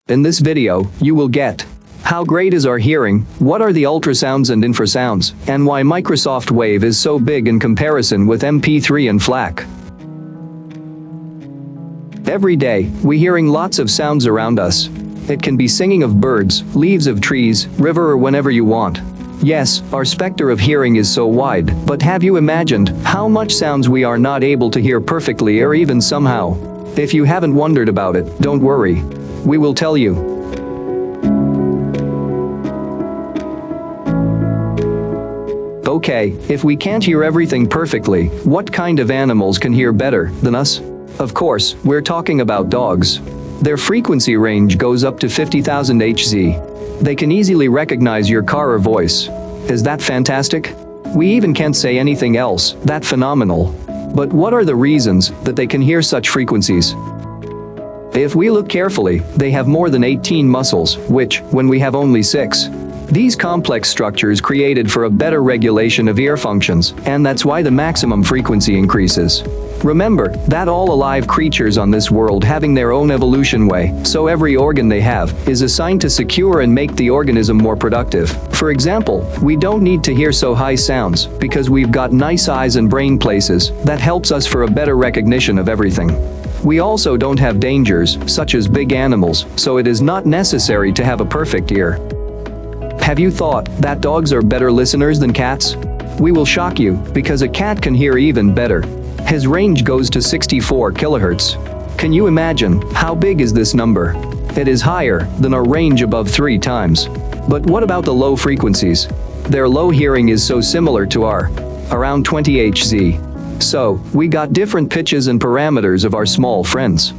In this video, you will get how great is our hearing, what are the ultrasounds and infrasounds, and why Microsoft Wave is so big in comparison with MP3 and FLAC. Every day, we're hearing lots of sounds around us. It can be singing of birds, leaves of trees, river or whenever you want. Yes, our spectrum of hearing is so wide, but have you imagined how much sounds we are not able to hear perfectly or even somehow? If you haven't wondered about it, don't worry. We will tell you. Okay, if we can't hear everything perfectly, what kind of animals can hear better than us? Of course, we're talking about dogs. Their frequency range goes up to 50,000 Hz. They can easily recognize your car or voice. Is that fantastic? We even can't say anything else, that phenomenal. But what are the reasons that they can hear such frequencies? If we look carefully, they have more than 18 muscles, which, when we have only 6. These complex structures created for a better regulation of ear functions, and that's why the maximum frequency increases. Remember that all alive creatures on this world having their own evolution way, so every organ they have is assigned to secure and make the organism more productive. For example, we don't need to hear so high sounds because we've got nice eyes and brain places that helps us for a better recognition of everything. We also don't have dangers, such as big animals, so it is not necessary to have a perfect ear. Have you thought that dogs are better listeners than cats? We will shock you, because a cat can hear even better. His range goes to 64 kHz. Can you imagine how big is this number? It is higher than our range above 3 times. But what about the low frequencies? Their low hearing is so similar to our, around 20 Hz. So, we got different pitches and parameters of our small friends.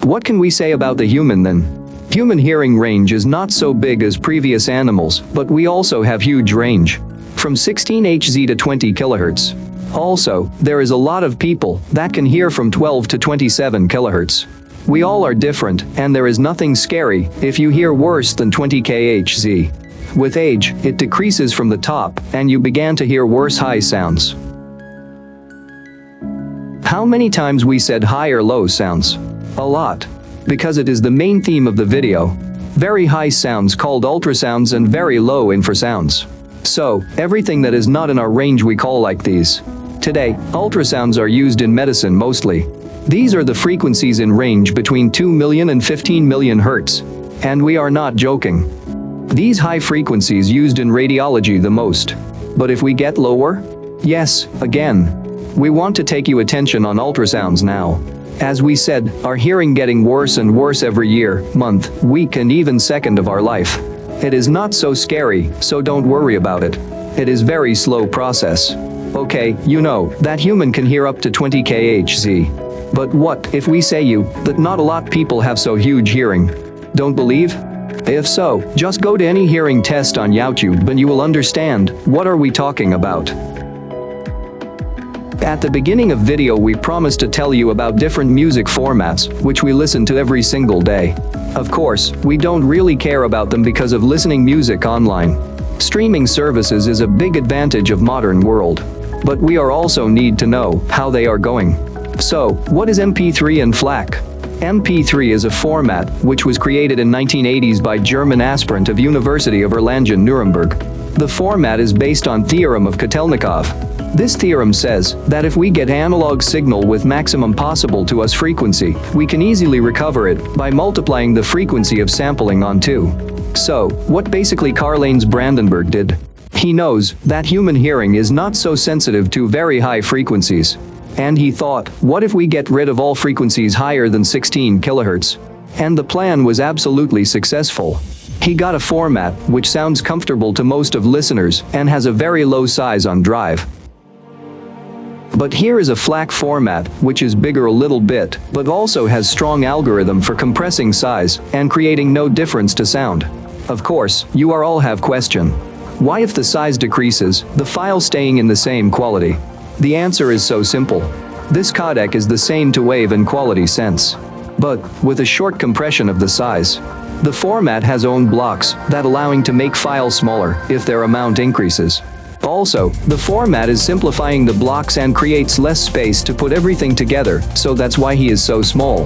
What can we say about the human then? Human hearing range is not so big as previous animals, but we also have huge range. From 16 Hz to 20 kHz. Also, there is a lot of people that can hear from 12 to 27 kHz. We all are different, and there is nothing scary if you hear worse than 20 kHz. With age, it decreases from the top, and you began to hear worse high sounds. How many times we said high or low sounds? A lot. Because it is the main theme of the video. Very high sounds called ultrasounds and very low infrasounds. So, everything that is not in our range we call like these. Today, ultrasounds are used in medicine mostly. These are the frequencies in range between 2 million and 15 million Hz. And we are not joking. These high frequencies used in radiology the most. But if we get lower? Yes, again. We want to take you attention on ultrasounds now. As we said, our hearing getting worse and worse every year, month, week and even second of our life. It is not so scary, so don't worry about it. It is very slow process. Okay, you know that human can hear up to 20 kHz. But what if we say you that not a lot people have so huge hearing? Don't believe? If so, just go to any hearing test on YouTube and you will understand what are we talking about. At the beginning of video we promised to tell you about different music formats, which we listen to every single day. Of course, we don't really care about them because of listening music online. Streaming services is a big advantage of modern world. But we are also need to know how they are going. So, what is MP3 and FLAC? MP3 is a format which was created in 1980s by German aspirant of University of Erlangen-Nuremberg. The format is based on theorem of Kotelnikov. This theorem says that if we get analog signal with maximum possible to us frequency, we can easily recover it by multiplying the frequency of sampling on 2. So, what basically Karl-Heinz Brandenburg did? He knows that human hearing is not so sensitive to very high frequencies. And he thought, what if we get rid of all frequencies higher than 16 kHz? And the plan was absolutely successful. He got a format which sounds comfortable to most of listeners and has a very low size on drive. But here is a FLAC format, which is bigger a little bit, but also has strong algorithm for compressing size and creating no difference to sound. Of course, you are all have question. Why if the size decreases, the file staying in the same quality? The answer is so simple. This codec is the same to wave and quality sense. But, with a short compression of the size. The format has own blocks that allowing to make file smaller if their amount increases. Also, the format is simplifying the blocks and creates less space to put everything together, so that's why he is so small.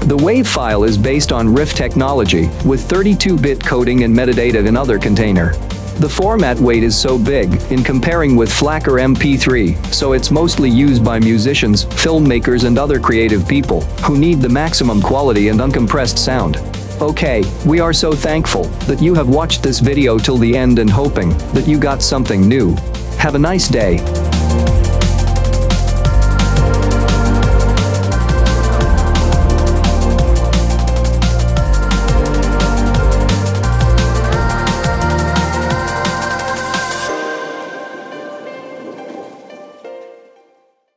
The WAV file is based on RIF technology, with 32-bit coding and metadata in other container. The format weight is so big, in comparing with FLAC or MP3, so it's mostly used by musicians, filmmakers and other creative people, who need the maximum quality and uncompressed sound. Okay, we are so thankful that you have watched this video till the end and hoping that you got something new. Have a nice day.